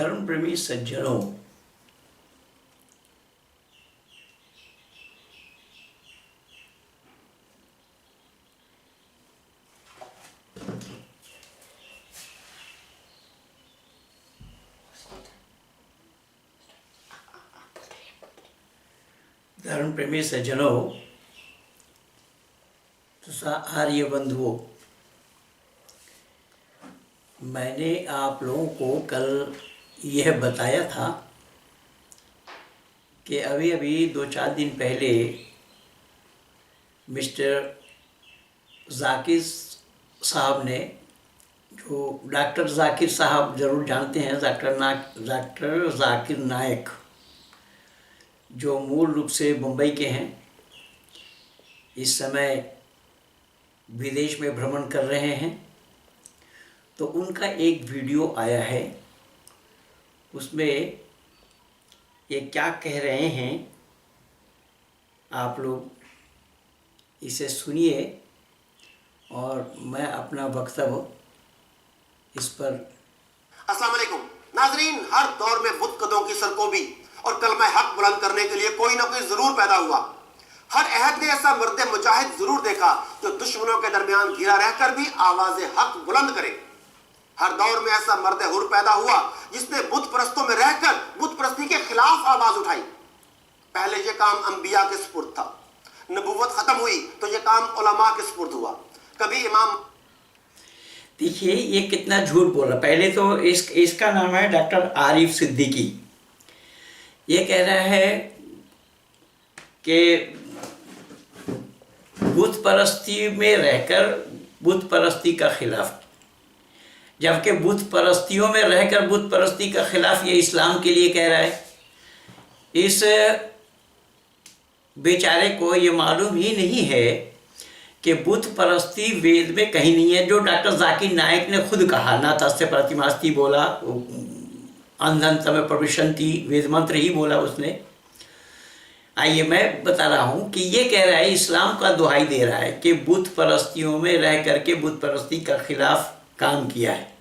धर्म प्रेमी सज्जनों, धर्म प्रेमी सज्जनों तथा आर्य बंधुओं, मैंने आप लोगों को कल यह बताया था कि अभी अभी 2-4 दिन पहले मिस्टर जाकिर साहब ने, जो डॉक्टर जाकिर साहब ज़रूर जानते हैं, डॉक्टर जाकिर नायक, जो मूल रूप से मुंबई के हैं, इस समय विदेश में भ्रमण कर रहे हैं। तो उनका एक वीडियो आया है, उसमें ये क्या कह रहे हैं आप लोग इसे सुनिए और मैं अपना वक्तव्य इस पर। अस्सलाम वालेकुम नाजरीन, हर दौर में बुतकदों की सरकोबी और कलमा हक बुलंद करने के लिए कोई ना कोई जरूर पैदा हुआ। हर अहद ने ऐसा मर्द मुजाहिद जरूर देखा जो दुश्मनों के दरमियान घिरा रहकर भी आवाज हक बुलंद करे। हर दौर में ऐसा मर्द हुर पैदा हुआ जिसने बुत परस्तों में रहकर बुत परस्ती के खिलाफ आवाज उठाई। पहले ये काम अंबिया के सुपुर्द था, नबुव्वत खत्म हुई तो ये काम उलमा के सुपुर्द हुआ। कभी इमाम, देखिए ये कितना झूठ बोला। पहले तो इसका नाम है डॉक्टर आरिफ सिद्दीकी। ये कह रहा है कि बुत परस्ती में रहकर बुत परस्ती का खिलाफ, जबकि बुत परस्तियों में रहकर बुत परस्ती का खिलाफ ये इस्लाम के लिए कह रहा है। इस बेचारे को ये मालूम ही नहीं है कि बुत परस्ती वेद में कहीं नहीं है, जो डॉक्टर जाकिर नायक ने खुद कहा। ना तस्य प्रतिमास्ति बोला, अंधन में प्रविशंति वेद मंत्र ही बोला उसने। आइए मैं बता रहा हूँ कि ये कह रहा है, इस्लाम का दुहाई दे रहा है कि बुत परस्तियों में रह करके बुत परस्ती का खिलाफ काम किया है।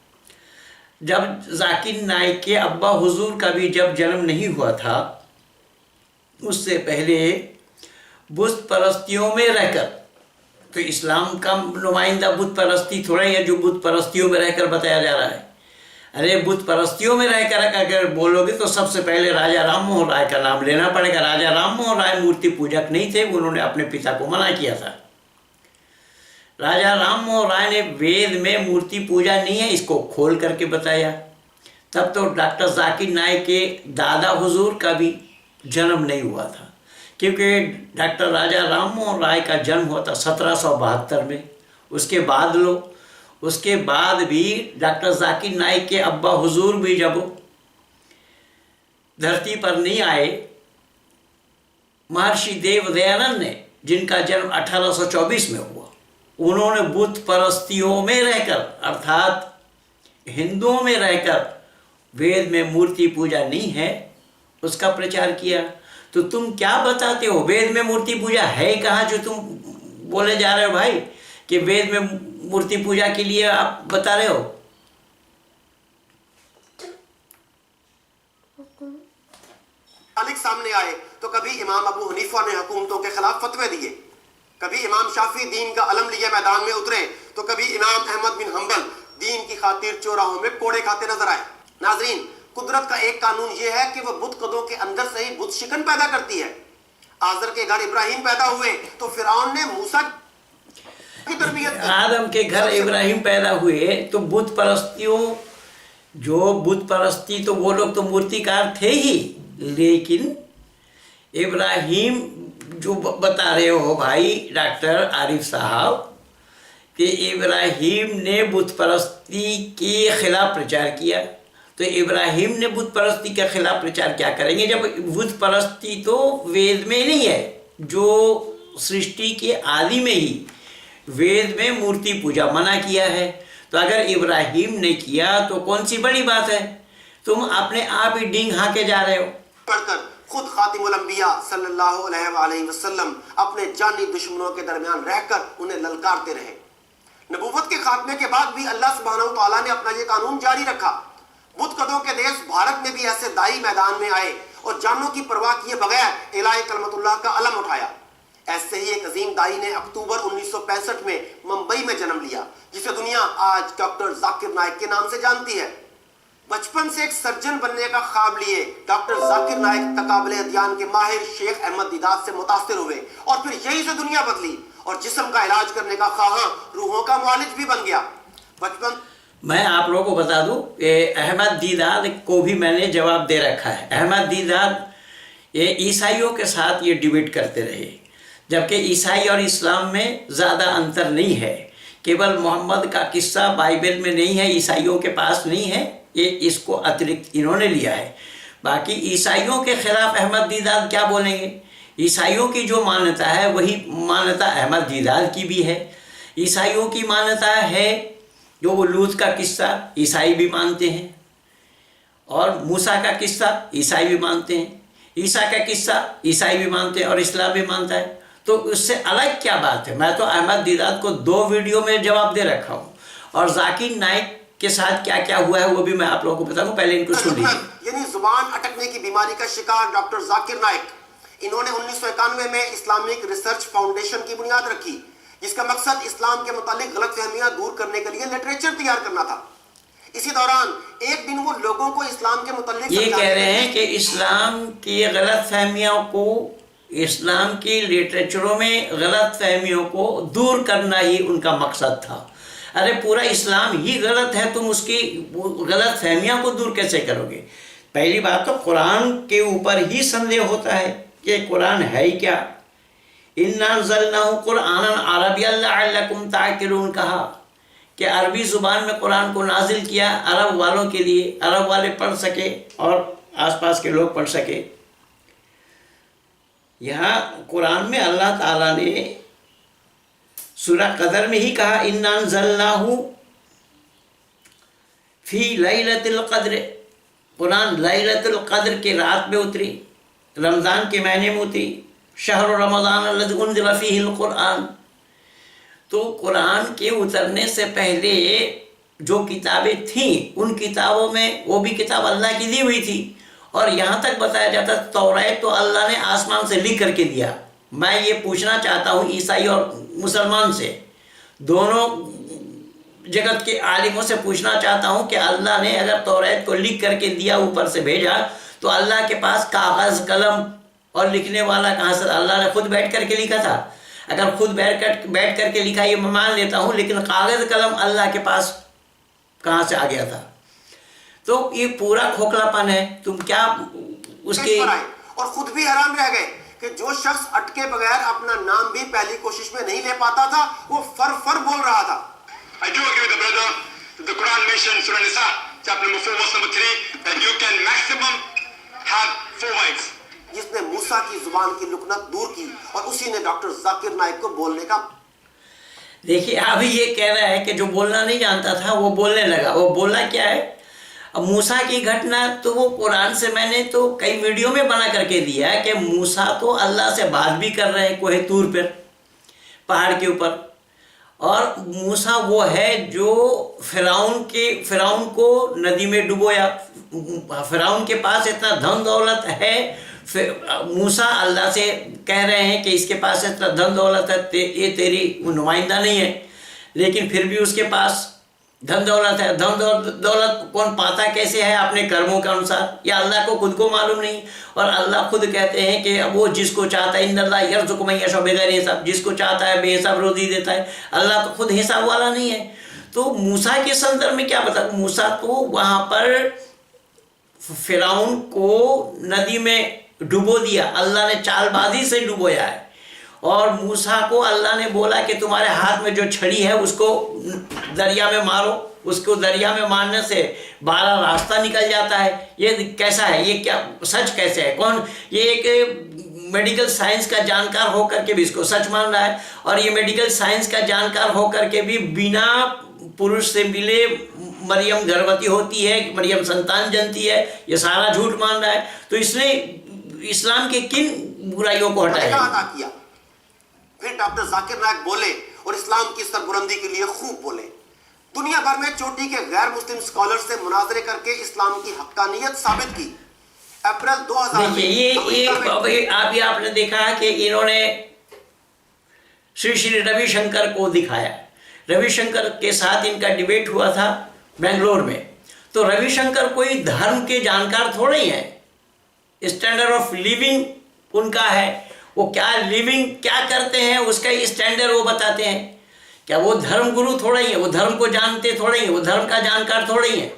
जब जाकिर नायक के अब्बा हुजूर का भी जब जन्म नहीं हुआ था, उससे पहले बुत परस्तियों में रहकर, तो इस्लाम का नुमाइंदा बुत परस्ती थोड़ा ही है जो बुत परस्तियों में रहकर बताया जा रहा है। अरे बुत परस्तियों में रहकर अगर बोलोगे तो सबसे पहले राजा राम मोहन राय का नाम लेना पड़ेगा। राजा राम मोहन राय मूर्ति पूजक नहीं थे, उन्होंने अपने पिता को मना किया था। राजा राम मोहन राय ने वेद में मूर्ति पूजा नहीं है इसको खोल करके बताया। तब तो डॉक्टर जाकिर नायक के दादा हुजूर का भी जन्म नहीं हुआ था, क्योंकि डॉक्टर राजा राम मोहन राय का जन्म हुआ था 1772 में। उसके बाद भी डॉक्टर जाकिर नायक के अब्बा हुजूर भी जब धरती पर नहीं आए, महर्षि देव दयानंद ने, जिनका जन्म 1824 में हुआ, उन्होंने बुत परस्तियों में रहकर, अर्थात हिंदुओं में रहकर, वेद में मूर्ति पूजा नहीं है उसका प्रचार किया। तो तुम क्या बताते हो? वेद में मूर्ति पूजा है कहाँ जो तुम बोले जा रहे हो भाई कि वेद में मूर्ति पूजा के लिए आप बता रहे हो? मालिक सामने आए तो कभी इमाम अबू हनीफा ने हुकूमतों के खिलाफ फतवे दिए, कभी इमाम शाफी दीन का अलम लिए मैदान में उतरे, तो कभी इमाम अहमद बिन हंबल दीन की खातिर चौराहों में कोड़े खाते नजर आए। नाजरीन, कुदरत का एक कानून यह है कि वह बुत कदों के अंदर से ही बुत शिकन पैदा करती है। आजर के घर इब्राहिम पैदा हुए तो फिरौन ने मूसा की तरबियत, आदम के घर इब्राहिम पैदा हुए तो बुत परस्तियों, जो बुत परस्ती तो वो लोग तो मूर्तिकार थे ही, लेकिन इब्राहिम जो बता रहे हो भाई डॉक्टर आरिफ साहब कि इब्राहिम ने बुत परस्ती के खिलाफ प्रचार किया, तो इब्राहिम ने बुत परस्ती के खिलाफ प्रचार क्या करेंगे जब बुत परस्ती तो वेद में नहीं है। जो सृष्टि के आदि में ही वेद में मूर्ति पूजा मना किया है, तो अगर इब्राहिम ने किया तो कौन सी बड़ी बात है? तुम अपने आप ही डींग हाके जा रहे हो। पढ़कर खुद खातिमुल अंबिया सल्लल्लाहु अलैहि वसल्लम अपने जानी दुश्मनों के दरमियान रहकर उन्हें ललकारते रहे। नबूवत के खात्मे के बाद भी अल्लाह सुब्हानहू तआला ने अपना ये कानून जारी रखा। बुत कदों के देश भारत में भी ऐसे दाई मैदान में आए और जानों की परवाह किए बगैर इलाही कलमतुल्लाह का अलम उठाया। ऐसे ही एक अजीम दाई ने अक्टूबर 1965 में मुंबई में जन्म लिया, जिसे दुनिया आज डॉक्टर जाकिर नाइक के नाम से जानती है। बचपन से एक सर्जन बनने का ख्वाब लिए डॉक्टर जाकिर नाइक तकाबले अध्ययन के माहिर शेख अहमद दीदात से मुतासिर हुए और फिर यही से दुनिया बदली और जिस्म का इलाज करने का ख्वाहां रूहों का मुआलिज भी बन गया। बचपन मैं आप लोगों को बता दूं कि अहमद दीदात को भी मैंने जवाब दे रखा है। अहमद दीदात ये ईसाइयों के साथ ये डिबेट करते रहे, जबकि ईसाई और इस्लाम में ज़्यादा अंतर नहीं है। केवल मोहम्मद का किस्सा बाइबल में नहीं है, ईसाइयों के पास नहीं है, ये इसको अतिरिक्त इन्होंने लिया है। बाकी ईसाइयों के खिलाफ अहमद दीदात क्या बोलेंगे? ईसाइयों की जो मान्यता है वही मान्यता अहमद दीदात की भी है। ईसाइयों की मान्यता है जो वो लूत का किस्सा ईसाई भी मानते हैं, और मूसा का किस्सा ईसाई भी मानते हैं, ईसा का किस्सा ईसाई भी मानते हैं और इस्लाम भी मानता है। तो उससे अलग क्या बात है? मैं तो अहमद दीदात को 2 वीडियो में जवाब दे रखा हूँ, और जाकिर नाइक के साथ क्या क्या हुआ है वो भी मैं आप लोगों को बताऊँ। पहले इनको सुन लीजिए। यानी जुबान अटकने की बीमारी का शिकार डॉक्टर जाकिर नाइक, इन्होंने 1991 में इस्लामिक रिसर्च फाउंडेशन की बुनियाद रखी, जिसका मकसद इस्लाम के मुतालिक गलतफहमियां दूर करने के लिए लिटरेचर तैयार करना था। इसी दौरान एक दिन वो लोगों को इस्लाम के मुतालिक ये कह रहे हैं कि इस्लाम की गलतफहमियों को, इस्लाम की लिटरेचरों में गलतफहमियों को दूर करना ही उनका मकसद था। अरे पूरा इस्लाम ही गलत है, तुम उसकी गलतफहमियां को दूर कैसे करोगे? पहली बात तो कुरान के ऊपर ही संदेह होता है कि कुरान है ही क्या। इन्ना ज़ल्नाहु कुरआनन अरबिय्यन लअल्लकुम ताक़िलून कहा कि अरबी ज़ुबान में कुरान को नाजिल किया अरब वालों के लिए, अरब वाले पढ़ सके और आसपास के लोग पढ़ सके। यहाँ कुरान में अल्लाह ताला ने सूरा कदर में ही कहा इन्ना अंज़लनाहु फी लैलतिल क़द्र। कुरान लैलतुल क़द्र की रात में उतरी, रमज़ान के महीने में उतरी। शहर रमज़ान अल्लज़ी उन्ज़िला फ़ीहिल कुरान। तो कुरान के उतरने से पहले जो किताबें थीं उन किताबों में वो भी किताब अल्लाह की दी हुई थी, और यहाँ तक बताया जाता तौरात तो अल्लाह ने आसमान से लिख करके दिया। मैं ये पूछना चाहता हूँ ईसाई और मुसलमान से, दोनों जगत के आलिमों से पूछना चाहता हूँ कि अल्लाह ने अगर तौरात को लिख करके दिया, ऊपर से भेजा, तो अल्लाह के पास कागज़ कलम और लिखने वाला कहाँ से? अल्लाह ने खुद बैठ करके लिखा था। अगर खुद बैठ करके लिखा ये मैं मान लेता हूँ, लेकिन कागज़ कलम अल्लाह के पास कहाँ से आ गया था? तो ये पूरा खोखलापन है। तुम क्या उसके और खुद भी हैरान रह गए कि जो शख्स अटके बगैर अपना नाम भी पहली कोशिश में नहीं ले पाता था, वो फर बोल रहा था। I do agree with the brother. The Quran mentions Surah Nisa, chapter number 4, verse number 3, that you can maximum have 4 wives. जिसने मूसा की जुबान की लुकनत दूर की, और उसी ने डॉक्टर जाकिर नाइक को बोलने का। देखिए अभी ये कह रहा है कि जो बोलना नहीं जानता था वो बोलने लगा। वो बोला क्या है? अब मूसा की घटना तो वो कुरान से मैंने तो कई वीडियो में बना करके दिया है कि मूसा तो अल्लाह से बात भी कर रहे हैं कोहे तूर पर, पहाड़ के ऊपर। और मूसा वो है जो फिरौन को नदी में डुबोया। फिरौन के पास इतना धन दौलत है, मूसा अल्लाह से कह रहे हैं कि इसके पास इतना धन दौलत है, ये तेरी नुमाइंदा नहीं है, लेकिन फिर भी उसके पास धन दौलत है। धन दौलत कौन पाता कैसे है? अपने कर्मों के अनुसार। या अल्लाह को खुद को मालूम नहीं? और अल्लाह खुद कहते हैं कि वो जिसको चाहता है इन्नल्लाह यर्ज़ुक़ु मन यशाअ बिग़ैर हिसाब, जिसको चाहता है बेहिसाब रोज़ी देता है। अल्लाह तो खुद हिसाब वाला नहीं है। तो मूसा के संदर्भ में क्या बता? मूसा तो वहाँ पर फिरौन को नदी में डुबो दिया, अल्लाह ने चालबाजी से डुबोया है। और मूसा को अल्लाह ने बोला कि तुम्हारे हाथ में जो छड़ी है उसको दरिया में मारो। उसको दरिया में मारने से 12 रास्ता निकल जाता है। ये कैसा है? ये क्या सच कैसे है? कौन ये एक मेडिकल साइंस का जानकार होकर के भी इसको सच मान रहा है, और ये मेडिकल साइंस का जानकार होकर के भी बिना पुरुष से मिले मरियम गर्भवती होती है, मरियम संतान जनती है, ये सारा झूठ मान रहा है। तो इसने इस्लाम के किन बुराइयों को हटाया? फिर डॉक्टर जाकिर नाइक बोले और इस्लाम की सरबुलंदी के लिए खूब बोले। दुनिया भर में चोटी के गैर मुस्लिम स्कॉलर से मुनाजरे करके इस्लाम की हक्कानियत साबित की। अप्रैल 2000 में देखिए ये आपने देखा कि इन्होंने श्री रविशंकर को दिखाया। रविशंकर के साथ इनका डिबेट हुआ था बेंगलोर में। तो रविशंकर कोई धर्म के जानकार थोड़े ही हैं, स्टैंडर्ड ऑफ लिविंग उनका है, वो क्या लिविंग क्या करते हैं उसका ही स्टैंडर्ड वो बताते हैं। क्या वो धर्म गुरु थोड़ा ही है, वो धर्म को जानते थोड़े ही, वो धर्म का जानकार थोड़े ही है।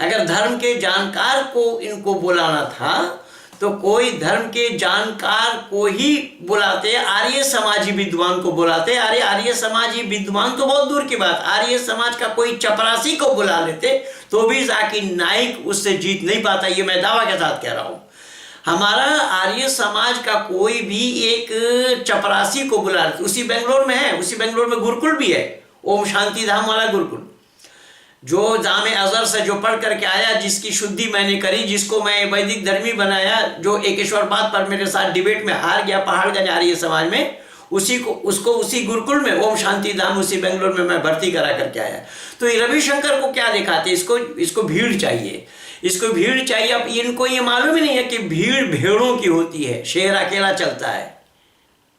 अगर धर्म के जानकार को इनको बुलाना था तो कोई धर्म के जानकार को ही बुलाते, आर्य समाजी विद्वान को बुलाते। अरे आर्य समाजी विद्वान तो बहुत दूर की बात, आर्य समाज का कोई चपरासी को बुला लेते तो भी जाकिर नाइक उससे जीत नहीं पाता। ये मैं दावा के साथ कह रहा हूँ। हमारा आर्य समाज का कोई भी एक चपरासी को बुला लेते। उसी बेंगलोर में है, उसी बेंगलोर में गुरुकुल भी है, ओम शांति धाम वाला गुरुकुल, जो जामे अजहर से जो पढ़ करके आया, जिसकी शुद्धि मैंने करी, जिसको मैं वैदिक धर्मी बनाया, जो एकेश्वरवाद पर मेरे साथ डिबेट में हार गया पहाड़गंज आर्य समाज में, उसको उसी गुरुकुल में ओम शांति धाम उसी बेंगलोर में मैं भर्ती करा करके आया। तो ये रविशंकर को क्या दिखाते, इसको भीड़ चाहिए, इसको भीड़ चाहिए। अब इनको ये मालूम ही नहीं है कि भीड़ भेड़ों की होती है, शेर अकेला चलता है,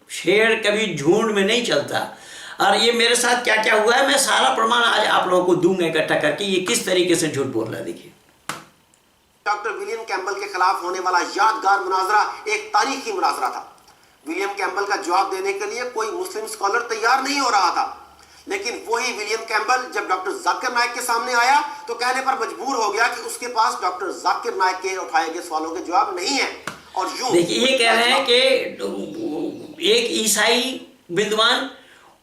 शेर कभी झुंड में नहीं चलता। और ये मेरे साथ क्या क्या हुआ है मैं सारा प्रमाण आज आप लोगों को दूंगा इकट्ठा करके, ये किस तरीके से झूठ बोल रहा है। देखिए, डॉक्टर विलियम कैम्पबेल के खिलाफ होने वाला यादगार मुनाजरा एक तारीखी मुनाजरा था। विलियम कैम्पबेल का जवाब देने के लिए कोई मुस्लिम स्कॉलर तैयार नहीं हो रहा था, लेकिन वही विलियम कैम्पबेल जब डॉक्टर जाकिर नाइक के सामने आया तो कहने पर मजबूर हो गया कि उसके पास डॉक्टर जाकिर नाइक के उठाए गए सवालों के जवाब नहीं है। और यूं देखिए, ये कह रहे हैं कि एक ईसाई विद्वान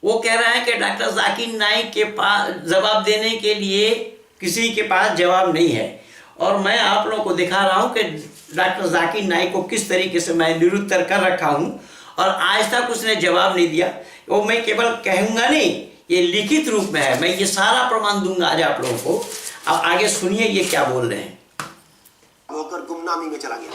वो कह रहा है कि डॉक्टर जाकिर नाइक के पास जवाब देने के लिए किसी के पास जवाब नहीं है। और मैं आप लोगों को दिखा रहा हूं कि डॉक्टर जाकिर नाइक को किस तरीके से मैं निरुत्तर कर रखा हूं और आज तक उसने जवाब नहीं दिया। वो मैं केवल कहूंगा नहीं, ये लिखित रूप में है, मैं ये सारा प्रमाण दूंगा आज आप लोगों को। अब आगे सुनिए ये क्या बोल रहे हैं। होकर गुमनामी में चला गया।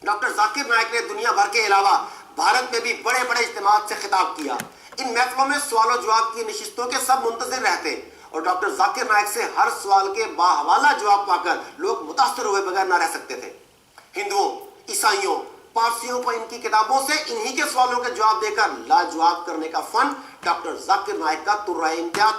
डॉक्टर जाकिर नाइक ने दुनिया भर के अलावा भारत में भी बड़े बड़े इज्तिमात से खिताब किया। इन महफिलों में सवालों जवाब की नशिस्तों के सब मुंतजिर रहते और डॉक्टर जाकिर नाइक से हर सवाल के बाहवाला जवाब पाकर लोग मुतासर हुए बगैर न रह सकते थे। हिंदुओं, ईसाइयों, पारसियों को इनकी किताबों से इन्हीं के सवालों के जवाब देकर लाजवाब करने का फन डॉक्टर जाकिर नाइक का तुर्रा इम्तियाज।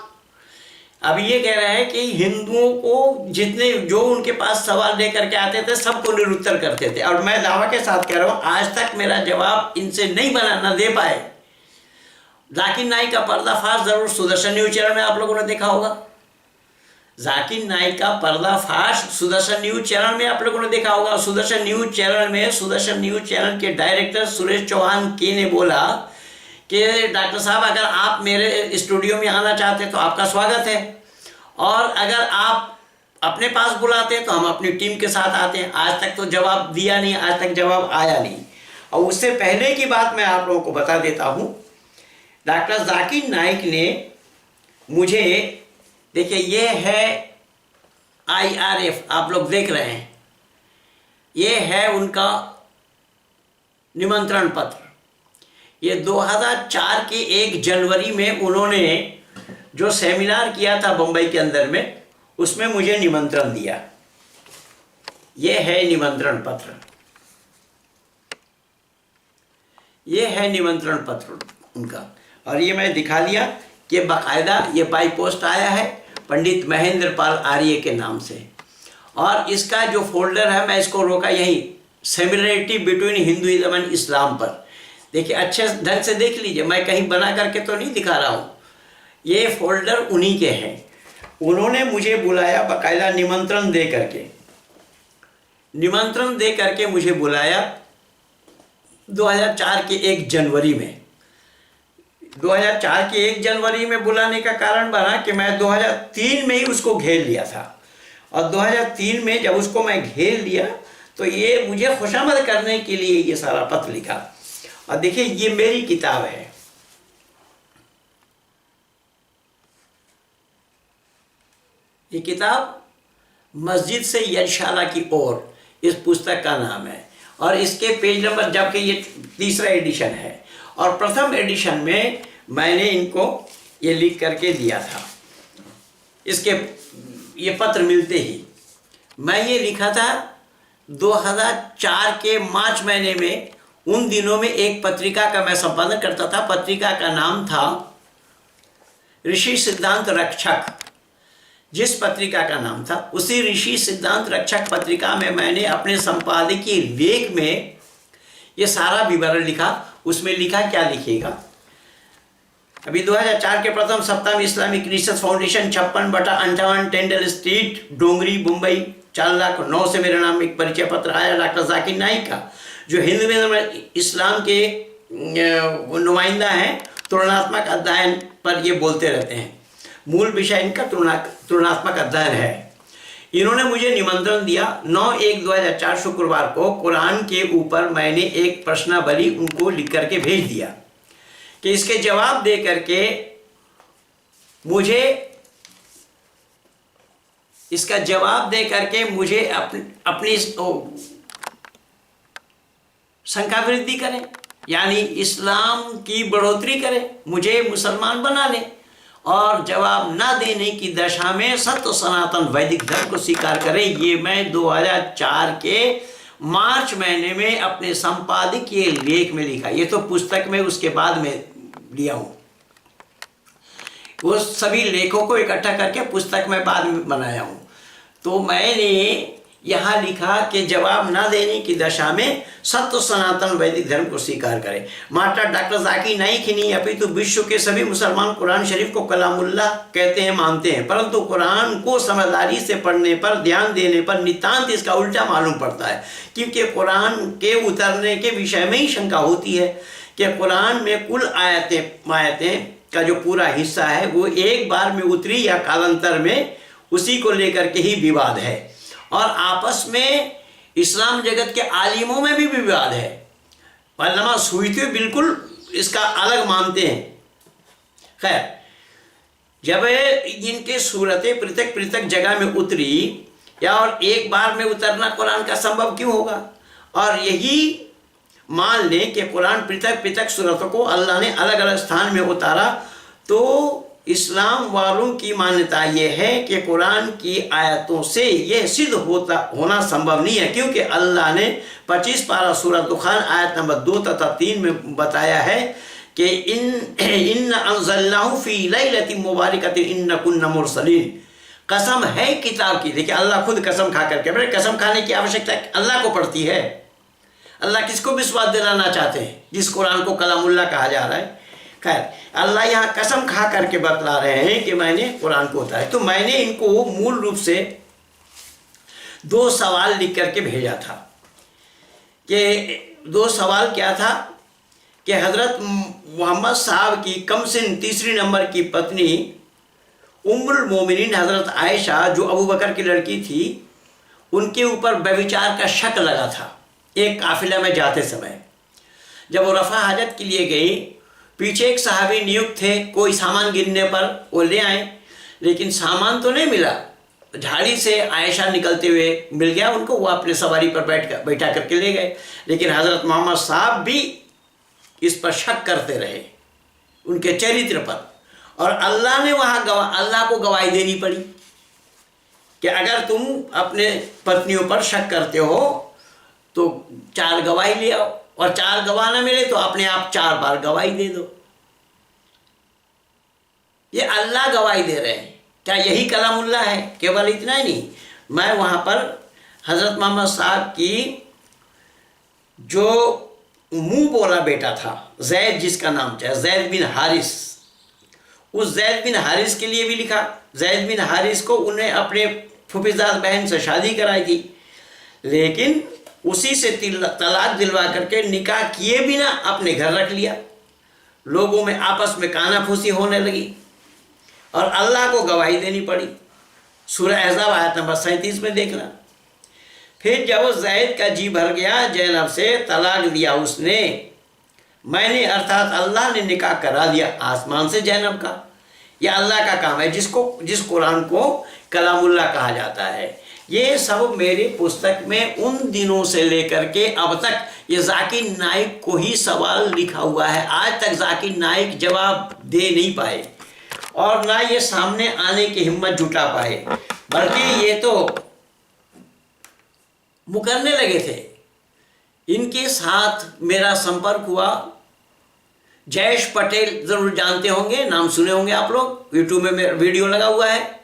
अब ये कह रहे हैं कि हिंदुओं को जितने जो उनके पास सवाल लेकर के आते थे सबको निरुत्तर करते थे। और मैं दावा के साथ कह रहा हूँ आज तक मेरा जवाब इनसे नहीं बना, न दे पाए। जाकिर नाइक का पर्दाफाश जरूर सुदर्शन न्यूज चैनल में आप लोगों ने देखा होगा। जाकिर नाइक का पर्दाफाश सुदर्शन न्यूज चैनल में आप लोगों ने देखा होगा। सुदर्शन न्यूज चैनल के डायरेक्टर सुरेश चौहान के ने बोला कि डॉक्टर साहब अगर आप मेरे स्टूडियो में आना चाहते हैं तो आपका स्वागत है, और अगर आप अपने पास बुलाते हैं तो हम अपनी टीम के साथ आते हैं। आज तक तो जवाब दिया नहीं, आज तक जवाब आया नहीं। और उससे पहले की बात मैं आप लोगों को बता देता हूँ। डॉक्टर जाकिर नाइक ने मुझे, देखिए ये है IRF, आप लोग देख रहे हैं, ये है उनका निमंत्रण पत्र। ये 2004 के 1 जनवरी में उन्होंने जो सेमिनार किया था बम्बई के अंदर में, उसमें मुझे निमंत्रण दिया। ये है निमंत्रण पत्र, ये है निमंत्रण पत्र उनका। और ये मैं दिखा दिया कि बाकायदा ये बाई पोस्ट आया है पंडित महेंद्र पाल आर्य के नाम से। और इसका जो फोल्डर है मैं इसको रोका यही, similarity between Hinduism and Islam पर। देखिए अच्छे ढंग से देख लीजिए, मैं कहीं बना करके तो नहीं दिखा रहा हूँ। ये फोल्डर उन्हीं के हैं। उन्होंने मुझे बुलाया बाकायदा निमंत्रण दे करके मुझे बुलाया 2004 के 1 जनवरी में। 2004 के 1 जनवरी में बुलाने का कारण बना कि मैं 2003 में ही उसको घेर लिया था। और 2003 में जब उसको मैं घेर लिया तो ये मुझे खुशामद करने के लिए ये सारा पत्र लिखा। और देखिए ये मेरी किताब है, ये किताब मस्जिद से यशाला की ओर इस पुस्तक का नाम है। और इसके पेज नंबर, जबकि ये 3रा एडिशन है और प्रथम एडिशन में मैंने इनको ये लिख करके दिया था। इसके ये पत्र मिलते ही मैं ये लिखा था 2004 के मार्च महीने में। उन दिनों में एक पत्रिका का मैं संपादन करता था। पत्रिका का नाम था ऋषि सिद्धांत रक्षक। जिस पत्रिका का नाम था उसी ऋषि सिद्धांत रक्षक पत्रिका में मैंने अपने संपादकीय लेख में ये सारा विवरण लिखा। उसमें लिखा, क्या लिखेगा, अभी 2004 के प्रथम सप्ताह में इस्लामिक रिसर्च फाउंडेशन 56/58 टेंडल स्ट्रीट, डोंगरी, मुंबई 4,09,000 से मेरा नाम एक परिचय पत्र आया डॉक्टर जाकिर नाइक का, जो हिंदुइज्म में इस्लाम के नुमाइंदा हैं। तुलनात्मक अध्ययन पर ये बोलते रहते हैं। मूल विषय इनका तुलनात्मक अध्ययन है। इन्होंने मुझे निमंत्रण दिया 9/1/2004 शुक्रवार को। कुरान के ऊपर मैंने एक प्रश्नावली उनको लिख करके भेज दिया कि इसके जवाब दे करके मुझे अपनी संख्या वृद्धि करें, यानी इस्लाम की बढ़ोतरी करें, मुझे मुसलमान बना लें, और जवाब ना देने की दशा में सत्य सनातन वैदिक धर्म को स्वीकार करें। ये मैं 2004 के मार्च महीने में अपने संपादकीय लेख में लिखा। ये तो पुस्तक में उसके बाद में लिया हूँ। वो सभी लेखों को इकट्ठा करके पुस्तक में बाद में बनाया हूँ। तो मैंने यहाँ लिखा कि जवाब ना देने की दशा में सत्य सनातन वैदिक धर्म को स्वीकार करें। मास्टर डॉक्टर जाकिर नाइक ही नहीं अपितु विश्व के सभी मुसलमान कुरान शरीफ को कलामुल्लाह कहते हैं, मानते हैं, परंतु कुरान को समझदारी से पढ़ने पर, ध्यान देने पर नितांत इसका उल्टा मालूम पड़ता है। क्योंकि कुरान के उतरने के विषय में ही शंका होती है कि कुरान में कुल आयतें का जो पूरा हिस्सा है वो एक बार में उतरी या कालांतर में, उसी को लेकर के ही विवाद है। और आपस में इस्लाम जगत के आलिमों में भी विवाद है। उलमा सूफी बिल्कुल इसका अलग मानते हैं। खैर, जब इनके सूरतें पृथक पृथक जगह में उतरी, या और एक बार में उतरना कुरान का संभव क्यों होगा, और यही मान लें कि कुरान पृथक पृथक सूरतों को अल्लाह ने अलग अलग स्थान में उतारा, तो इस्लाम वालों की मान्यता यह है कि कुरान की आयतों से यह सिद्ध होना संभव नहीं है, क्योंकि अल्लाह ने 25 पारा सूरह दुखान आयत नंबर 2 तथा 3 में बताया है कि इन्ना अंज़लनाहु फी लैलतिन मुबारकतिन इन्ना कुन्ना मुरसलीन। कसम है किताब की। देखिए, अल्लाह खुद कसम खा करके, मेरे कसम खाने की आवश्यकता अल्लाह को पड़ती है। अल्लाह किसको विश्वास दिलाना चाहते हैं, जिस कुरान को कलामुल्लाह कहा जा रहा है। खैर, अल्लाह यहाँ कसम खा करके बतला रहे हैं कि मैंने कुरान को उतारा। तो मैंने इनको मूल रूप से 2 सवाल लिख करके भेजा था। कि 2 सवाल क्या था कि हज़रत मोहम्मद साहब की कमसिन तीसरी नंबर की पत्नी उम्मुल मोमिनीन हज़रत आयशा, जो अबू बकर की लड़की थी, उनके ऊपर व्यभिचार का शक लगा था। एक काफिला में जाते समय जब वो रफ़ा हाजत के लिए गई, पीछे एक सहाबी नियुक्त थे, कोई सामान गिरने पर वो ले आए, लेकिन सामान तो नहीं मिला। झाड़ी से आयशा निकलते हुए मिल गया उनको, वो अपने सवारी पर बैठा करके ले गए। लेकिन हज़रत मोहम्मद साहब भी इस पर शक करते रहे, उनके चरित्र पर, और अल्लाह ने वहाँ अल्लाह को गवाही देनी पड़ी कि अगर तुम अपने पत्नियों पर शक करते हो तो 4 गवाही ले आओ, और 4 गवाह न मिले तो अपने आप 4 बार गवाही दे दो। ये अल्लाह गवाही दे रहे हैं। क्या यही कलामुल्लाह है? केवल इतना ही नहीं, मैं वहाँ पर हज़रत मोहम्मद साहब की जो मुंह बोला बेटा था, जैद जिसका नाम था, जैद बिन हारिस, उस जैद बिन हारिस के लिए भी लिखा। जैद बिन हारिस को उन्हें अपने फुफीज़ाद बहन से शादी कराई थी, लेकिन उसी से तलाक दिलवा करके निकाह किए बिना अपने घर रख लिया। लोगों में आपस में कानाफूसी होने लगी और अल्लाह को गवाही देनी पड़ी। सूरह अहज़ाब आयत नंबर 37 में देखना। फिर जब ज़ैद का जी भर गया, ज़ैनब से तलाक दिया उसने, मैंने अर्थात अल्लाह ने निकाह करा दिया आसमान से ज़ैनब का। यह अल्लाह का काम है, जिस कुरान को कलामुल्लाह कहा जाता है। ये सब मेरे पुस्तक में उन दिनों से लेकर के अब तक ये जाकिर नाइक को ही सवाल लिखा हुआ है। आज तक जाकिर नाइक जवाब दे नहीं पाए। और ना ये सामने आने की हिम्मत जुटा पाए, बल्कि ये तो मुकरने लगे थे। इनके साथ मेरा संपर्क हुआ। जयेश पटेल जरूर जानते होंगे, नाम सुने होंगे आप लोग, यूट्यूब में मेरा वीडियो लगा हुआ है।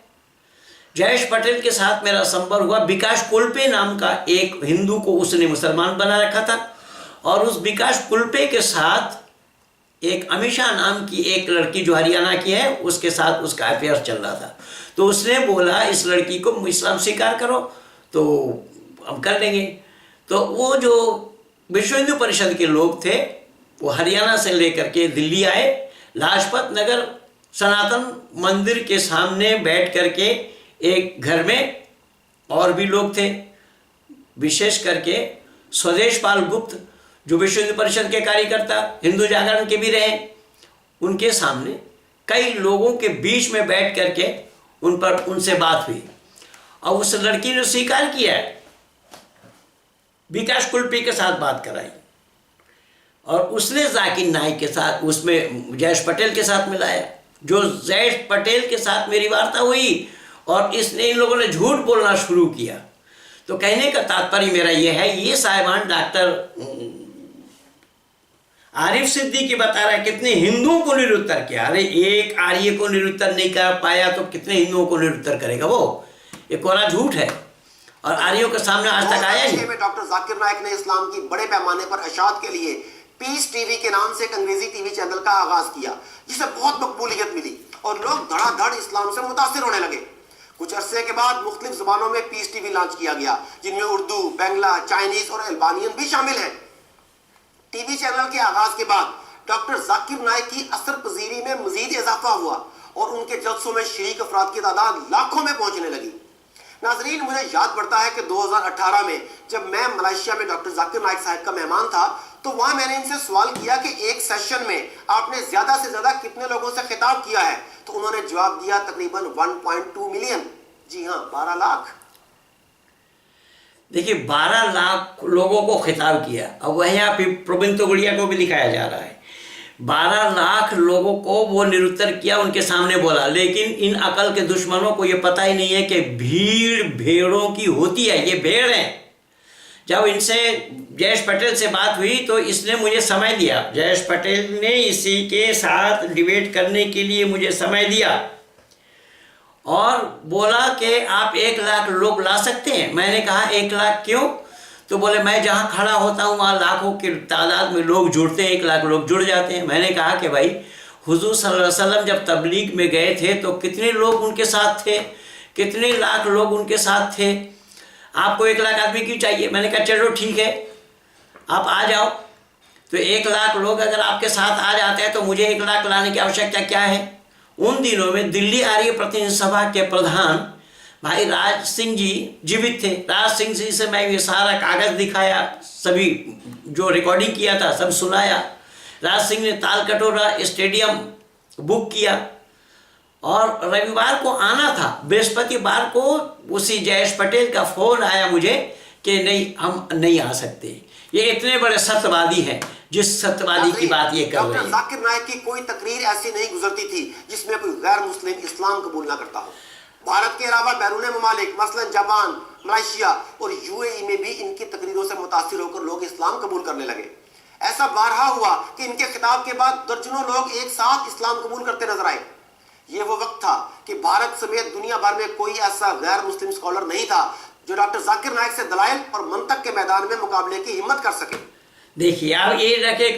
जयेश पटेल के साथ मेरा संपर्क हुआ। विकास कुलपे नाम का एक हिंदू को उसने मुसलमान बना रखा था, और उस विकास कुलपे के साथ एक अमीषा नाम की एक लड़की जो हरियाणा की है, उसके साथ उसका अफेयर चल रहा था। तो उसने बोला इस लड़की को इस्लाम स्वीकार करो, तो हम कर लेंगे। तो वो जो विश्व हिंदू परिषद के लोग थे, वो हरियाणा से लेकर के दिल्ली आए। लाजपत नगर सनातन मंदिर के सामने बैठ करके एक घर में और भी लोग थे, विशेष करके स्वदेश पाल गुप्त जो विश्व हिंदू परिषद के कार्यकर्ता, हिंदू जागरण के भी रहे, उनके सामने कई लोगों के बीच में बैठ करके उनसे बात हुई, और उस लड़की ने स्वीकार किया, विकास कुलपे के साथ बात कराई, और उसने जाकिर नाइक के साथ, उसमें जयेश पटेल के साथ मिलाया। जो जयेश पटेल के साथ मेरी वार्ता हुई, और इन लोगों ने झूठ बोलना शुरू किया। तो कहने का तात्पर्य मेरा यह है, ये साहिबान डॉक्टर आरिफ सिद्दीकी बता रहा है कितने हिंदुओं को निरुत्तर किया। अरे एक आर्य को निरुत्तर नहीं कर पाया तो कितने हिंदुओं को निरुत्तर करेगा वो? ये कोरा झूठ है, और आर्यों के सामने आज तक आया नहीं। डॉक्टर जाकिर नाइक ने इस्लाम की बड़े पैमाने पर अशात के लिए पीस टीवी के नाम से एक अंग्रेजी टीवी चैनल का आगाज किया, जिसे बहुत मकबूलियत मिली और लोग धड़ाधड़ इस्लाम से मुतासिर होने लगे। कुछ अरसे के बाद मुख्तलिफ जुबानों में पीस टीवी लॉन्च किया गया, जिनमें उर्दू, बांग्ला, चाइनीज और अल्बानियन भी शामिल है। टीवी चैनल के आगाज के बाद डॉक्टर जाकिर नाइक की असर पजीरी में मजीद इजाफा हुआ, और उनके जलसों में शरीक अफराद की तादाद लाखों में पहुंचने लगी। नाजरीन, मुझे याद पड़ता है कि 2018 में जब मैं मलेशिया में डॉक्टर जाकिर नाइक साहब का मेहमान था, तो वहां मैंने इनसे सवाल किया कि एक सेशन में आपने ज्यादा से ज्यादा कितने लोगों से खिताब किया है? तो उन्होंने जवाब दिया तकरीबन 1.2 मिलियन। जी हाँ, 12 लाख। देखिए, 12 लाख लोगों को खिताब किया। अब वहीं आप प्रवीण तोगड़िया को भी दिखाया जा रहा है, 12 लाख लोगों को वो निरुत्तर किया, उनके सामने बोला। लेकिन इन अकल के दुश्मनों को ये पता ही नहीं है कि भीड़ भेड़ों की होती है, ये भेड़ है। जब इनसे जयेश पटेल से बात हुई तो इसने मुझे समय दिया, जयेश पटेल ने इसी के साथ डिबेट करने के लिए मुझे समय दिया, और बोला कि आप 1 लाख लोग ला सकते हैं। मैंने कहा 1 लाख क्यों? तो बोले मैं जहाँ खड़ा होता हूँ वहाँ लाखों की तादाद में लोग जुड़ते हैं, 1 लाख लोग जुड़ जाते हैं। मैंने कहा कि भाई हुजूर सल्लल्लाहु अलैहि वसल्लम जब तबलीग में गए थे तो कितने लोग उनके साथ थे, कितने लाख लोग उनके साथ थे, आपको 1 लाख आदमी क्यों चाहिए? मैंने कहा चलो ठीक है, आप आ जाओ। तो 1 लाख लोग अगर आपके साथ आ जाते हैं तो मुझे 1 लाख लाने की आवश्यकता क्या है? उन दिनों में दिल्ली आर्य प्रतिनिधि सभा के प्रधान भाई राज सिंह जी जीवित थे। राज सिंह जी से मैं ये सारा कागज दिखाया, सभी जो रिकॉर्डिंग किया था सब सुनाया। राज सिंह ने ताल कटोरा स्टेडियम बुक किया, और रविवार को आना था, बृहस्पतिवार को उसी जयेश पटेल का फोन आया मुझे कि नहीं, हम नहीं आ सकते। ये इतने बड़े सत्यवादी हैं, जिस सत्यवादी की बात ये कर रहे हैं। डॉक्टर जाकिर नाइक की कोई तकरीर ऐसी नहीं गुजरती थी जिसमें कोई गैर मुस्लिम इस्लाम कबूल ना करता हो। भारत के अलावा बैरून ममालिक मसलन जापान, मलेशिया और यूएई में भी इनकी तकरीरों से मुतासिर होकर लोग इस्लाम कबूल करने लगे। ऐसा बारहा हुआ कि इनके खिताब के बाद दर्जनों लोग एक साथ इस्लाम कबूल करते नजर आए। ये वो वक्त था कि भारत समेत दुनिया भर में कोई ऐसा गैर मुस्लिम स्कॉलर नहीं था जो डॉक्टर जाकिर नाइक से दलाइल और मंतक के मैदान में मुकाबले की हिम्मत कर सके। देखिए, आप ये रखे,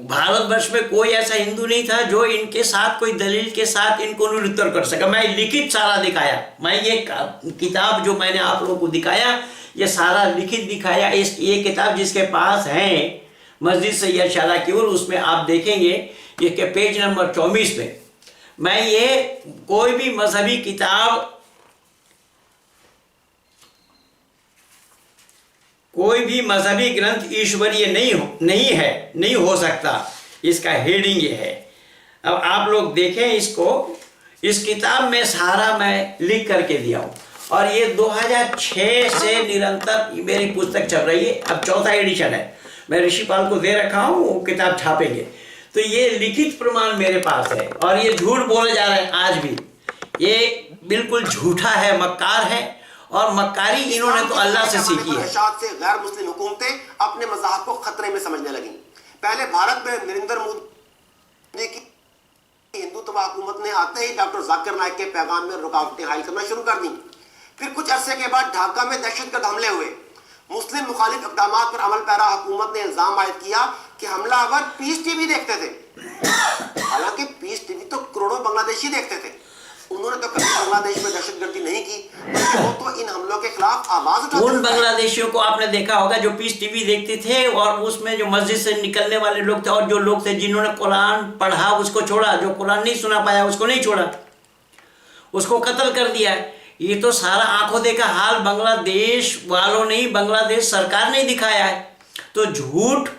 भारतवर्ष में कोई ऐसा हिंदू नहीं था जो इनके साथ कोई दलील के साथ इनको निरुत्तर कर सका। मैं लिखित सारा दिखाया, मैं ये किताब जो मैंने आप लोगों को दिखाया, ये सारा लिखित दिखाया। ये किताब जिसके पास है मस्जिद सैयद शादाकिउर, उसमें आप देखेंगे ये के पेज नंबर 24 पे मैं ये कोई भी मजहबी किताब, कोई भी मजहबी ग्रंथ ईश्वरीय नहीं हो सकता, इसका हेडिंग ये है। अब आप लोग देखें इसको, इस किताब में सारा मैं लिख करके दिया हूँ, और ये 2006 से निरंतर मेरी पुस्तक चल रही है। अब 4था एडिशन है, मैं ऋषिपाल को दे रखा हूँ, वो किताब छापेंगे। तो ये लिखित प्रमाण मेरे पास है और ये झूठ बोले जा रहे हैं आज भी। ये बिल्कुल झूठा है, मक्कार है और मक्कारी इन्होंने तो अल्लाह से सीखी है। से गैर मुस्लिम हुकूमतें अपने मज़ाहब को खतरे में समझने लगी। पहले भारत में नरेंद्र मोदी की हिंदुत्व हुकूमत ने आते ही डॉक्टर जाकिर नाइक के पैगाम में रुकावटें हायल करना शुरू कर दी। फिर कुछ अरसे के बाद ढाका में दहशतगर्द हमले हुए। मुस्लिम मुखालिफ इक़दाम पर अमल पैरा हुकूमत ने इल्जाम आयद किया कि हमलावर पीस टीवी देखते थे। हालांकि पीस टीवी तो करोड़ों बांग्लादेशी देखते थे। उन्होंने तो कभी बांग्लादेश में दहशतगर्दी नहीं की, बल्कि वो तो इन हमलों के खिलाफ आवाज उठाते थे। उन बांग्लादेशियों को आपने देखा होगा जो पीस टीवी देखते थे और उसमें जो मस्जिद से निकलने वाले लोग थे और जो लोग थे जिन्होंने कुरान पढ़ा उसको छोड़ा, जो कुरान नहीं सुना पाया उसको नहीं छोड़ा, उसको कत्ल कर दिया। ये तो सारा आंखों देखा हाल बांग्लादेश वालों ने, बांग्लादेश सरकार ने दिखाया है। तो झूठ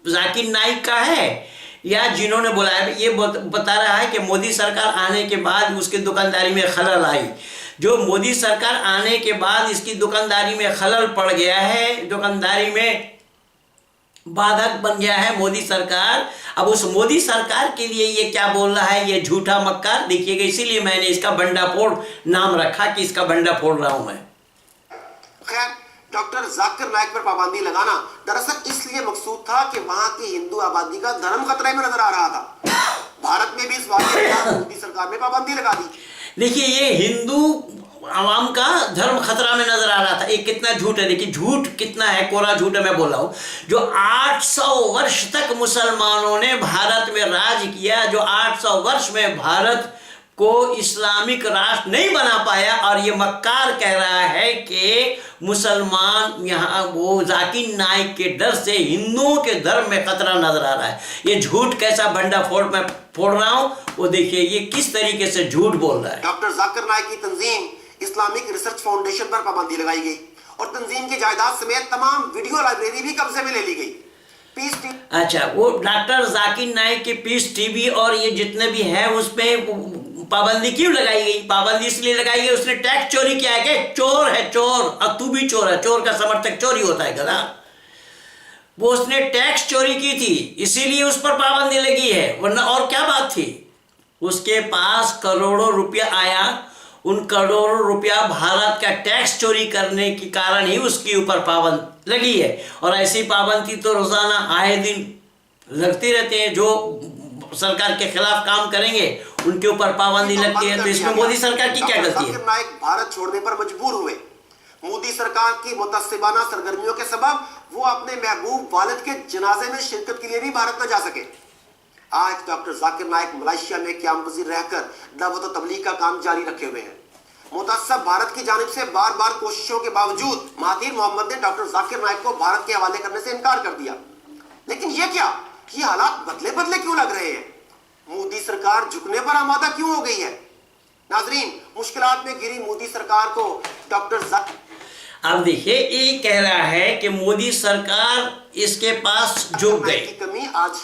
जाकिर नाइक का है या जिन्होंने बुलाया, ये बता रहा है कि मोदी सरकार आने के बाद उसकी दुकानदारी में खलल आई। जो मोदी सरकार आने के बाद इसकी दुकानदारी में खलल पड़ गया है, दुकानदारी में बाधक बन गया है मोदी सरकार। अब उस मोदी सरकार के लिए ये क्या बोल रहा है, ये झूठा मक्कार। देखिएगा, इसीलिए मैंने इसका भंडाफोड़ नाम रखा कि इसका भंडा फोड़ रहा हूं मैं। खैर, डॉक्टर जाकिर नाइक पर पाबंदी लगाना दरअसल इसलिए मकसूद था कि वहां की हिंदू आबादी का धर्म खतरे में नजर आ रहा था। भारत में भी इस वाक़े के बाद मोदी सरकार ने पाबंदी लगा दी। देखिए, ये हिंदू आवाम का धर्म खतरा में नजर आ रहा था। ये कितना झूठ है, देखिए झूठ कितना है, कोरा झूठ है। मैं बोल रहा हूं जो 800 वर्ष तक मुसलमानों ने भारत में राज किया, जो 800 वर्ष में भारत को इस्लामिक राष्ट्र नहीं बना पाया, और ये मक्कार कह रहा है कि मुसलमान यहाँ वो जाकिर नाइक के डर से हिंदुओं के धर्म में खतरा नजर आ रहा है। ये झूठ कैसा भंडाफोड़ मैं फोड़ रहा हूँ, वो देखिए ये किस तरीके से झूठ बोल रहा है। डॉक्टर जाकिर नाइक की तंजीम इस्लामिक रिसर्च फाउंडेशन पर पाबंदी लगाई गई और तंजीम की जायदाद समेत तमाम वीडियो लाइब्रेरी भी कब्जे में ले ली गई। पीस टीवी, अच्छा, वो डॉक्टर जाकिर नाइक के पीस टीवी और ये जितने भी हैं उसमें पाबंदी क्यों लगाई गई? पाबंदी इसलिए लगाई गई, उसने टैक्स चोरी किया है। कि चोर है चोर, और तू भी चोर है, चोर का समर्थक चोरी होता है गधा। वो उसने टैक्स चोरी की थी इसीलिए उस पर पाबंदी लगी है, वरना और क्या बात थी। उसके पास करोड़ों रुपया आया, उन करोड़ों रुपया भारत का टैक्स चोरी करने के कारण ही उसके ऊपर पाबंदी लगी है। और ऐसी पाबंदी तो रोजाना आए दिन लगती रहते हैं। जो सरकार के खिलाफ काम करेंगे उनके ऊपर पाबंदी लगती है। तो इसमें मोदी सरकार की क्या गलती है? जाकिर नाइक भारत छोड़ने पर मजबूर हुए। मोदी सरकार की मुतस्सिबाना सरगर्मियों के सबब वो अपने महबूब वालिद के जनाजे में शिरकत के लिए भी भारत न जा सके। आज डॉक्टर जाकिर नाइक मलेशिया में क़याम वज़ीर रहकर दावत व तबलीग का काम जारी रखे हुए हैं। मुतअस्सिब भारत की जानिब से बार बार कोशिशों के बावजूद महातीर मोहम्मद ने डॉक्टर जाकिर नाइक को भारत के हवाले करने से इनकार कर दिया। लेकिन ये क्या, ये हालात बदले बदले क्यों लग रहे हैं? मोदी सरकार झुकने पर आमादा क्यों हो गई है? नाजरीन, मुश्किलात में घिरी मोदी सरकार को डॉक्टर जाकिर, अब देखिए ये कह रहा है कि मोदी सरकार इसके पास झुक गई। कमी आज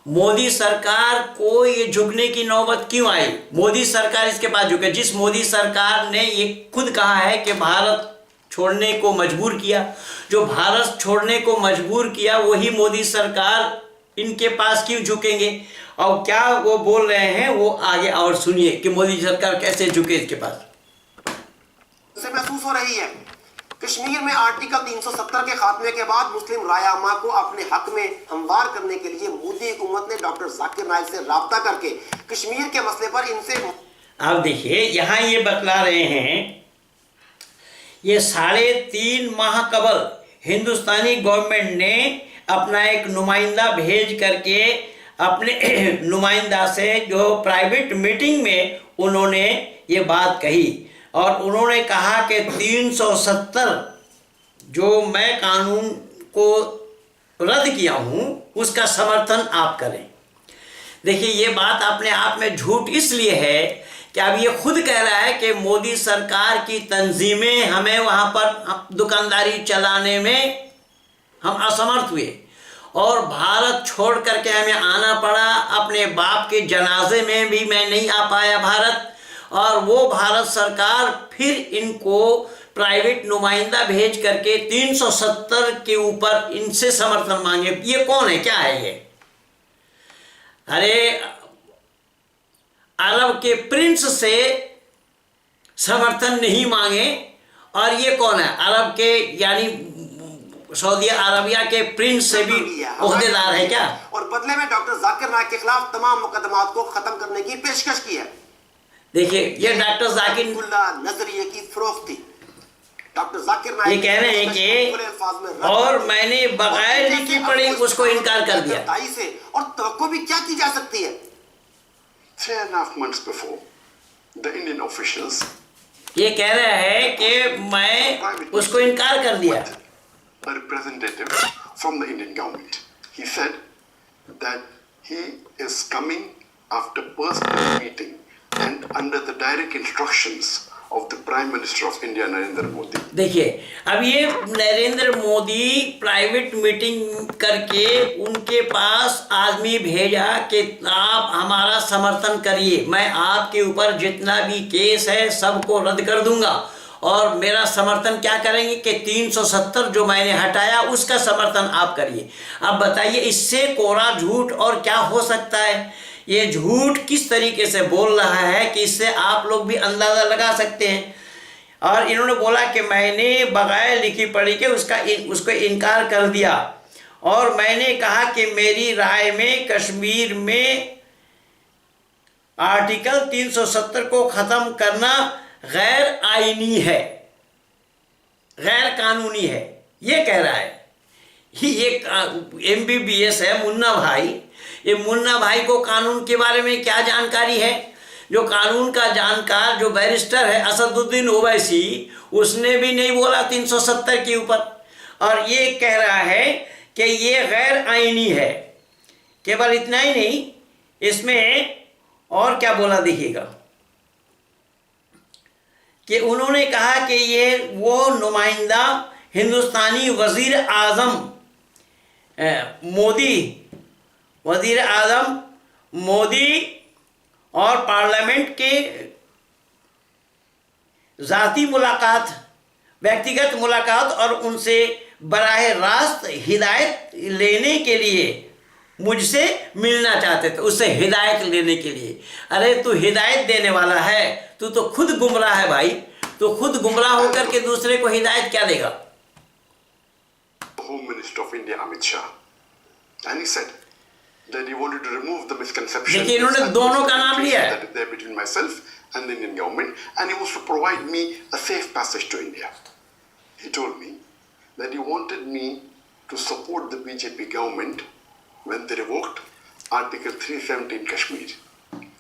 मोदी सरकार को ये झुकने की नौबत क्यों आई? मोदी सरकार इसके पास झुके, जिस मोदी सरकार ने ये खुद कहा है कि भारत छोड़ने को मजबूर किया, जो भारत छोड़ने को मजबूर किया वही मोदी सरकार इनके पास क्यों झुकेंगे? और क्या वो बोल रहे हैं वो आगे और सुनिए कि मोदी सरकार कैसे झुके इसके पास। से महसूस हो रही है। कश्मीर में आर्टिकल 370 के खात्मे के बाद मुस्लिम रायमा को अपने हक में हमवार करने के लिए मोदी हुकूमत ने डॉक्टर जाकिर नाइक से राब्ता करके कश्मीर के मसले पर इनसे, अब देखिए यहाँ ये बतला रहे हैं, ये 3.5 माह कबल हिंदुस्तानी गवर्नमेंट ने अपना एक नुमाइंदा भेज करके अपने नुमाइंदा से जो प्राइवेट मीटिंग में उन्होंने ये बात कही और उन्होंने कहा कि 370 जो मैं कानून को रद्द किया हूँ उसका समर्थन आप करें। देखिए ये बात अपने आप में झूठ इसलिए है कि अब ये खुद कह रहा है कि मोदी सरकार की तंजीमें हमें वहाँ पर दुकानदारी चलाने में हम असमर्थ हुए और भारत छोड़ करके हमें आना पड़ा। अपने बाप के जनाजे में भी मैं नहीं आ पाया भारत, और वो भारत सरकार फिर इनको प्राइवेट नुमाइंदा भेज करके 370 के ऊपर इनसे समर्थन मांगे। ये कौन है, क्या है ये? अरे अरब के प्रिंस से समर्थन नहीं मांगे, और ये कौन है? अरब के यानी सऊदी अरबिया के प्रिंस से भी ओहदेदार है क्या? और बदले में डॉक्टर जाकिर नाइक के खिलाफ तमाम मुकदमात को खत्म करने की पेशकश की है। देखिए ये डॉक्टर जाकिर नजरिए की फरोख्ती। डॉक्टर जाकिर ये नाइक कह रहे हैं कि और मैंने बगैर लिखी पढ़ी उसको इनकार कर दिया। से और तवक्को भी क्या की जा सकती है? 3.5 months before, the Indian officials ये कह रहा है कि मैं उसको इनकार कर दिया। a representative from the Indian government. He said that he is coming after personal meeting and under the direct instructions of the Prime Minister of India, Narendra Modi. देखिए अब ये नरेंद्र मोदी प्राइवेट मीटिंग करके उनके पास आदमी भेजा कि आप हमारा समर्थन करिए, मैं आपके ऊपर जितना भी केस है सबको रद्द कर दूंगा, और मेरा समर्थन क्या करेंगे कि 370 जो मैंने हटाया उसका समर्थन आप करिए। अब बताइए इससे कोरा झूठ और क्या हो सकता है? ये झूठ किस तरीके से बोल रहा है कि इससे आप लोग भी अंदाज़ा लगा सकते हैं। और इन्होंने बोला कि मैंने बगैर लिखी पढ़ी के उसको इनकार कर दिया, और मैंने कहा कि मेरी राय में कश्मीर में आर्टिकल 370 को ख़त्म करना गैर आईनी है, गैर कानूनी है, ये कह रहा है। ये MBBS है मुन्ना भाई, ये मुन्ना भाई को कानून के बारे में क्या जानकारी है? जो कानून का जानकार जो बैरिस्टर है असदुद्दीन ओवैसी, उसने भी नहीं बोला 370 के ऊपर, और ये कह रहा है कि ये गैर आईनी है। केवल इतना ही नहीं, इसमें और क्या बोला देखिएगा कि उन्होंने कहा कि ये वो नुमाइंदा हिंदुस्तानी वज़ीर आज़म मोदी और पार्लियामेंट के ज़ाती मुलाकात, व्यक्तिगत मुलाकात और उनसे बराह रास्त हिदायत लेने के लिए मुझसे मिलना चाहते थे, उससे हिदायत लेने के लिए। अरे तू हिदायत देने वाला है, तू तो खुद गुमराह है भाई, तो खुद गुमराह होकर के दूसरे को हिदायत क्या देगा? Home Minister of India Amit Shah, and he said that he wanted to remove the misconception देखिए इन्होंने दोनों का नाम लिया है that is there between myself and the Indian government, and he was to provide me a safe passage to India. He told me that he wanted me to support the BJP government when they revoked Article 370 in Kashmir,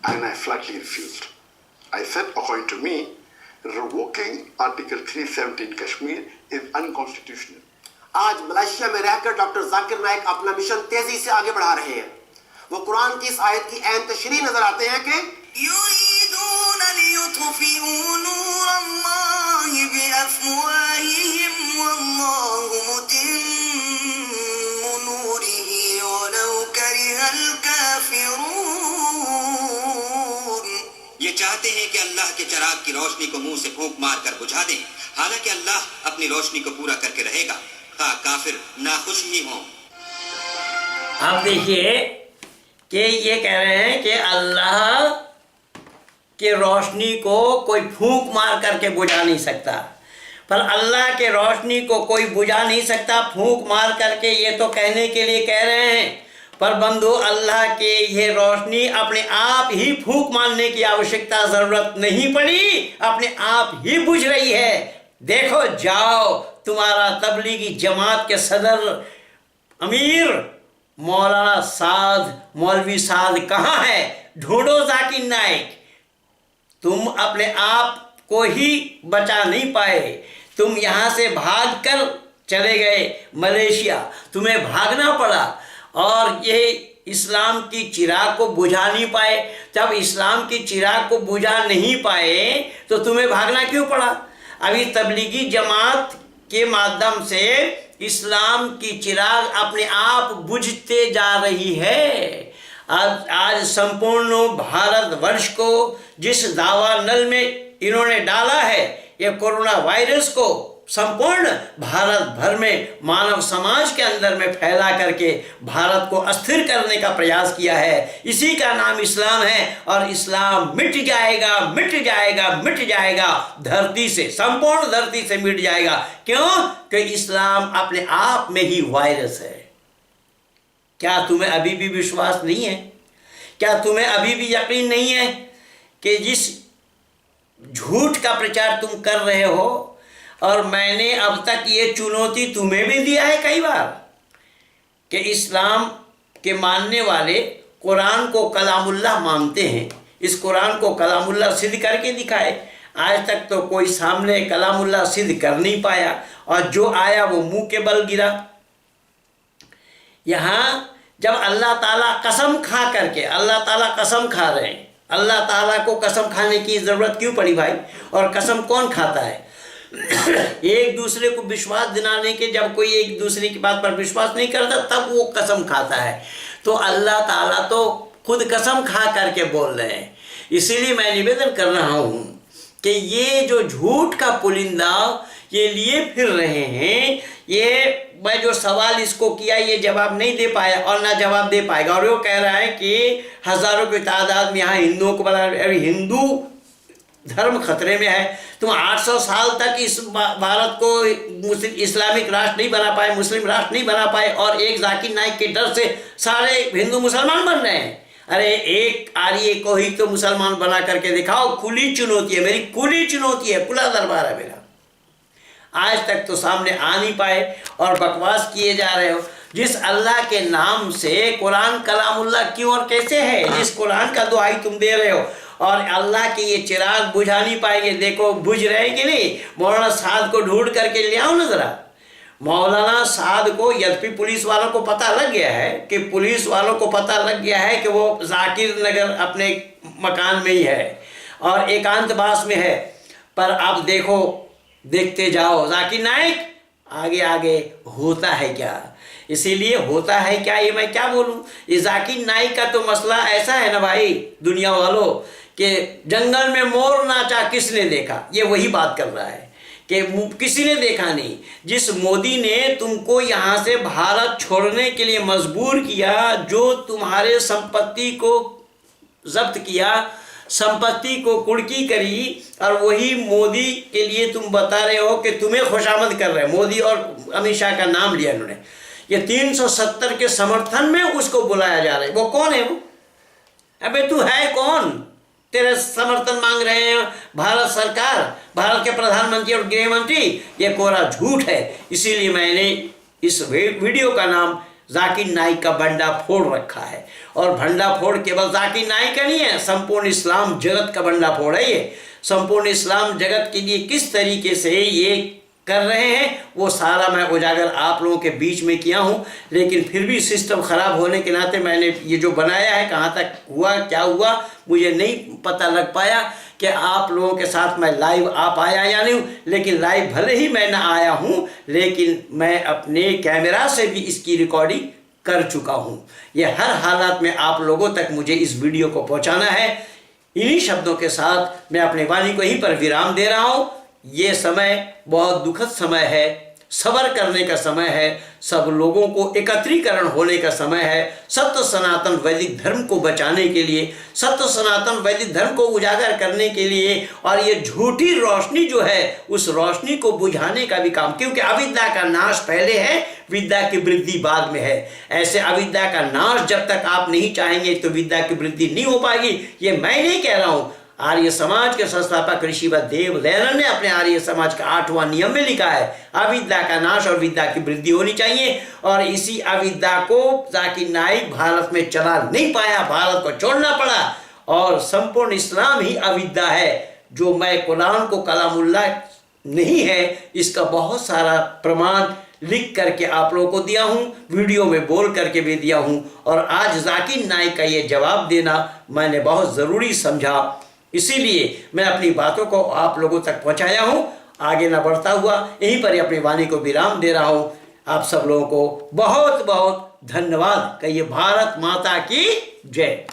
and I flatly refused. I said, according to me, revoking Article 370 in Kashmir is unconstitutional. आज Malaysia में रहकर doctor Zakir Naik अपना mission तेजी से आगे बढ़ा रहे हैं। वो कुरान की इस आयत की ऐन तशरीह नजर आते हैं कि ये चाहते हैं कि अल्लाह के चिराग की रोशनी को मुंह से फूंक मार कर बुझा दें, हालांकि अल्लाह अपनी रोशनी को पूरा करके रहेगा, काफिर नाखुश ही हों। आप देखिए कि ये कह रहे हैं कि अल्लाह के रोशनी को कोई फूंक मार करके बुझा नहीं सकता, पर अल्लाह के रोशनी को कोई बुझा नहीं सकता फूंक मार करके, ये तो कहने के लिए कह रहे हैं, पर बंधु अल्लाह के ये रोशनी अपने आप ही फूंक मारने की आवश्यकता ज़रूरत नहीं पड़ी, अपने आप ही बुझ रही है। देखो जाओ, तुम्हारा तबलीगी जमात के सदर अमीर मौलाना मौलवी साद कहाँ है? ढूंढो जाकिर नाइक। तुम अपने आप को ही बचा नहीं पाए, तुम यहाँ से भाग कर चले गए मलेशिया, तुम्हें भागना पड़ा, और ये इस्लाम की चिराग को बुझा नहीं पाए। जब इस्लाम की चिराग को बुझा नहीं पाए तो तुम्हें भागना क्यों पड़ा? अभी तबलीगी जमात के माध्यम से इस्लाम की चिराग अपने आप बुझते जा रही है। आज संपूर्ण भारतवर्ष को जिस दावा नल में इन्होंने डाला है, ये कोरोना वायरस को संपूर्ण भारत भर में मानव समाज के अंदर में फैला करके भारत को अस्थिर करने का प्रयास किया है। इसी का नाम इस्लाम है और इस्लाम मिट जाएगा, मिट जाएगा, मिट जाएगा, धरती से, संपूर्ण धरती से मिट जाएगा। क्यों? कि इस्लाम अपने आप में ही वायरस है। क्या तुम्हें अभी भी विश्वास नहीं है? क्या तुम्हें अभी भी यकीन नहीं है कि जिस झूठ का प्रचार तुम कर रहे हो, और मैंने अब तक ये चुनौती तुम्हें भी दिया है कई बार कि इस्लाम के मानने वाले कुरान को कलामुल्लाह मानते हैं, इस कुरान को कलामुल्लाह सिद्ध करके दिखाए। आज तक तो कोई सामने कलामुल्लाह सिद्ध कर नहीं पाया, और जो आया वो मुंह के बल गिरा। यहाँ जब अल्लाह ताला कसम खा करके, अल्लाह ताला कसम खा रहे हैं, अल्लाह ताला को कसम खाने की ज़रूरत क्यों पड़ी भाई? और कसम कौन खाता है? एक दूसरे को विश्वास दिलाने के, जब कोई एक दूसरे की बात पर विश्वास नहीं करता तब वो कसम खाता है। तो अल्लाह ताला तो खुद कसम खा करके बोल रहे हैं। इसीलिए मैं निवेदन कर रहा हूँ कि ये जो झूठ का पुलिंदा ये लिए फिर रहे हैं, ये मैं जो सवाल इसको किया ये जवाब नहीं दे पाया और ना जवाब दे पाएगा। और वो कह रहा है कि हज़ारों की तादाद में यहाँ हिंदुओं को बना, अरे हिंदू धर्म खतरे में है। तुम 800 साल तक इस भारत को इस्लामिक राष्ट्र नहीं बना पाए, मुस्लिम राष्ट्र नहीं बना पाए, और एक जाकिर नाइक के डर से सारे हिंदू मुसलमान बन रहे हैं। अरे एक आर्य को ही तो मुसलमान बना करके दिखाओ। खुली चुनौती है मेरी, खुली चुनौती है, खुला दरबार है मेरा। आज तक तो सामने आ नहीं पाए और बकवास किए जा रहे हो। जिस अल्लाह के नाम से कुरान कलामुल्लाह क्यों और कैसे है, जिस कुरान का दुआई तुम दे रहे हो, और अल्लाह के ये चिराग बुझा नहीं पाएंगे। देखो बुझ रहे कि नहीं? मौलाना साद को ढूंढ करके ले आओ ना जरा। मौलाना साद को, यद्यपि पुलिस वालों को पता लग गया है कि वो जाकिर नगर अपने मकान में ही है और एकांतवास में है, पर अब देखो, देखते जाओ जाकिर नाइक आगे आगे होता है क्या। इसीलिए होता है क्या, ये मैं क्या बोलूं। ये जाकिर नाइक का तो मसला ऐसा है ना भाई दुनिया वालों, कि जंगल में मोर नाचा किसने देखा, ये वही बात कर रहा है कि किसी ने देखा नहीं। जिस मोदी ने तुमको यहाँ से भारत छोड़ने के लिए मजबूर किया, जो तुम्हारे संपत्ति को जब्त किया, संपत्ति को कुर्की करी, और वही मोदी के लिए तुम बता रहे हो कि तुम्हें खुशामद कर रहे हैं। मोदी और अमित शाह का नाम लिया इन्होंने, ये 370 के समर्थन में उसको बुलाया जा रहा है। वो कौन है वो? अबे तू है कौन? तेरे समर्थन मांग रहे हैं भारत सरकार, भारत के प्रधानमंत्री और गृह मंत्री। ये कोरा झूठ है। इसीलिए मैंने इस वीडियो का नाम जाकिर नाइक का भंडाफोड़ रखा है। और भंडाफोड़ केवल जाकिर नाइक का नहीं है, संपूर्ण इस्लाम जगत का भंडाफोड़ है ये। संपूर्ण इस्लाम जगत के लिए किस तरीके से ये कर रहे हैं वो सारा मैं उजागर आप लोगों के बीच में किया हूं। लेकिन फिर भी सिस्टम ख़राब होने के नाते मैंने ये जो बनाया है, कहाँ तक हुआ क्या हुआ मुझे नहीं पता लग पाया कि आप लोगों के साथ मैं लाइव आ पाया या नहीं। लेकिन लाइव भले ही मैं ना आया हूँ, लेकिन मैं अपने कैमरा से भी इसकी रिकॉर्डिंग कर चुका हूँ। ये हर हालात में आप लोगों तक मुझे इस वीडियो को पहुँचाना है। इन्हीं शब्दों के साथ मैं अपने वाणी को यहीं पर विराम दे रहा हूँ। ये समय बहुत दुखद समय है, सबर करने का समय है, सब लोगों को एकत्रीकरण होने का समय है। सत्य सनातन वैदिक धर्म को बचाने के लिए, सत्य सनातन वैदिक धर्म को उजागर करने के लिए, और ये झूठी रोशनी जो है उस रोशनी को बुझाने का भी काम, क्योंकि अविद्या का नाश पहले है, विद्या की वृद्धि बाद में है। ऐसे अविद्या का नाश जब तक आप नहीं चाहेंगे तो विद्या की वृद्धि नहीं हो पाएगी। ये मैं नहीं कह रहा हूँ, आर्य समाज के संस्थापक ऋषिवत देव दयानंद ने अपने आर्य समाज का 8वां नियम में लिखा है, अविद्या का नाश और विद्या की वृद्धि होनी चाहिए। और इसी अविद्या को जाकिर नाइक भारत में चला नहीं पाया, भारत को छोड़ना पड़ा, और संपूर्ण इस्लाम ही अविद्या है। जो मैं कुरान को कलामुल्लाह नहीं है, इसका बहुत सारा प्रमाण लिख करके आप लोगों को दिया हूँ, वीडियो में बोल करके भी दिया हूँ। और आज जाकिर नाइक का ये जवाब देना मैंने बहुत ज़रूरी समझा, इसीलिए मैं अपनी बातों को आप लोगों तक पहुंचाया हूं। आगे ना बढ़ता हुआ यहीं पर अपनी वाणी को विराम दे रहा हूं। आप सब लोगों को बहुत बहुत धन्यवाद। कहिए भारत माता की जय।